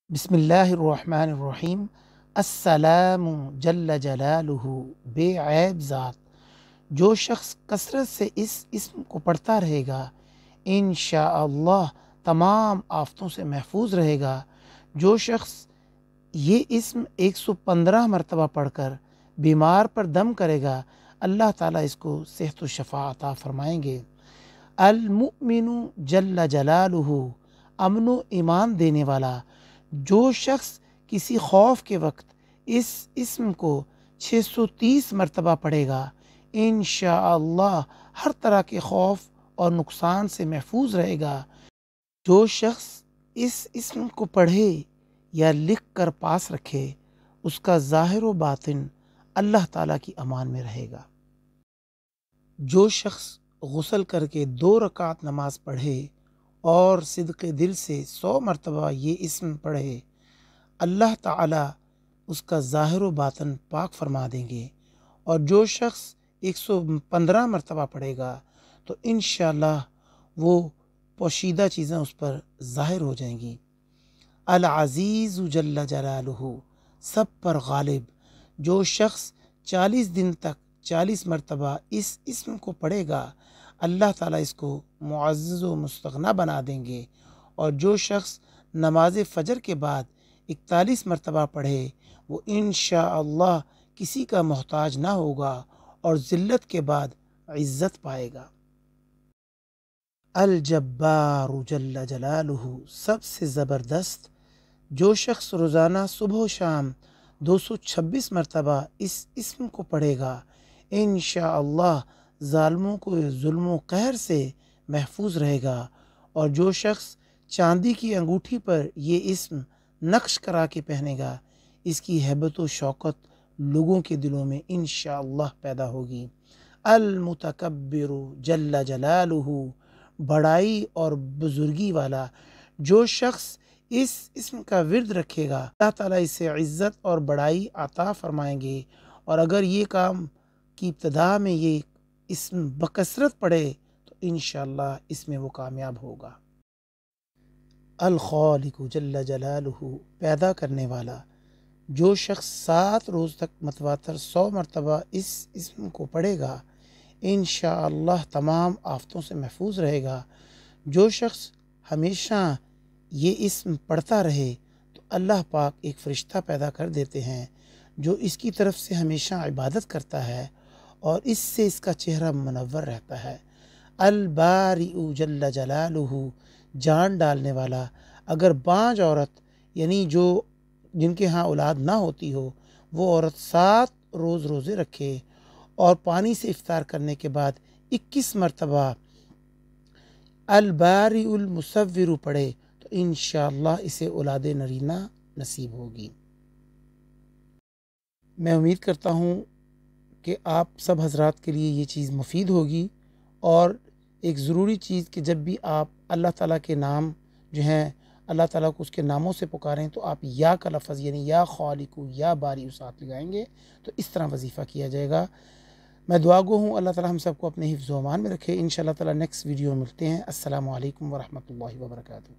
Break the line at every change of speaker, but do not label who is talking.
بسم اللہ الرحمن الرحیم۔ السلام جل جلالہ، بے عیب ذات، جو شخص کثرت سے اس اسم کو پڑھتا رہے گا انشاءاللہ تمام آفتوں سے محفوظ رہے گا۔ جو شخص یہ اسم 115 مرتبہ پڑھ کر بیمار پر دم کرے گا اللہ تعالیٰ اس کو صحت و شفا عطا فرمائیں گے۔ المؤمن جل جلالہ، امن و ایمان دینے والا، جو شخص کسی خوف کے وقت اس اسم کو 630 مرتبہ پڑھے گا انشاءاللہ ہر طرح کے خوف اور نقصان سے محفوظ رہے گا۔ جو شخص اس اسم کو پڑھے یا لکھ کر پاس رکھے اس کا ظاہر و باطن اللہ تعالیٰ کی امان میں رہے گا۔ جو شخص غسل کر کے 2 رکعت نماز پڑھے اور صدق دل سے 100 مرتبہ یہ اسم پڑھے اللہ تعالیٰ اس کا ظاہر و باطن پاک فرما دیں گے۔ اور جو شخص 115 مرتبہ پڑھے گا تو انشاءاللہ وہ پوشیدہ چیزیں اس پر ظاہر ہو جائیں گی۔ العزیز جل جلالہ، سب پر غالب، جو شخص 40 دن تک 40 مرتبہ اس اسم کو پڑھے گا اللہ تعالیٰ اس کو معزز و مستغنی بنا دیں گے۔ اور جو شخص نماز فجر کے بعد 41 مرتبہ پڑھے وہ انشاءاللہ کسی کا محتاج نہ ہوگا اور ذلت کے بعد عزت پائے گا۔ الجبار جل جلالہ، سب سے زبردست، جو شخص روزانہ صبح و شام 226 مرتبہ اس اسم کو پڑھے گا انشاءاللہ ظالموں کو ظلم و قہر سے محفوظ رہے گا۔ اور جو شخص چاندی کی انگوٹھی پر یہ اسم نقش کرا کے پہنے گا اس کی ہیبت و شوکت لوگوں کے دلوں میں انشاءاللہ پیدا ہوگی۔ المتکبر جل جلالہ، بڑائی اور بزرگی والا، جو شخص اس اسم کا ورد رکھے گا اللہ تعالیٰ اسے عزت اور بڑائی عطا فرمائیں گے۔ اور اگر یہ کام کی ابتدا میں یہ اسم بکثرت پڑھے تو انشاءاللہ اس میں وہ کامیاب ہوگا۔ الخالق جل جلالہ، پیدا کرنے والا، جو شخص 7 روز تک متواتر 100 مرتبہ اس اسم کو پڑھے گا انشاءاللہ تمام آفتوں سے محفوظ رہے گا۔ جو شخص ہمیشہ یہ اسم پڑھتا رہے تو اللہ پاک ایک فرشتہ پیدا کر دیتے ہیں جو اس کی طرف سے ہمیشہ عبادت کرتا ہے اور اس سے اس کا چہرہ منور رہتا ہے۔ البارئ جل جلالہ، جان ڈالنے والا، اگر بانج عورت یعنی جن کے ہاں اولاد نہ ہوتی ہو وہ عورت 7 روز روزے رکھے اور پانی سے افطار کرنے کے بعد 21 مرتبہ البارئ المصور پڑھے تو انشاءاللہ اسے اولاد نرینہ نصیب ہوگی۔ میں امید کرتا ہوں کہ آپ سب حضرات کے لیے یہ چیز مفید ہوگی۔ اور ایک ضروری چیز کہ جب بھی آپ اللہ تعالیٰ کے نام جو ہیں اللہ تعالیٰ کو اس کے ناموں سے پکاریں تو آپ یا کا لفظ یعنی یا خالق یا باری ساتھ لگائیں گے تو اس طرح وظیفہ کیا جائے گا۔ میں دعا گو ہوں اللہ تعالیٰ ہم سب کو اپنے حفظ و امان میں رکھے۔ انشاءاللہ تعالیٰ نیکسٹ ویڈیو میں ملتے ہیں۔ السلام علیکم ورحمۃ اللہ وبرکاتہ۔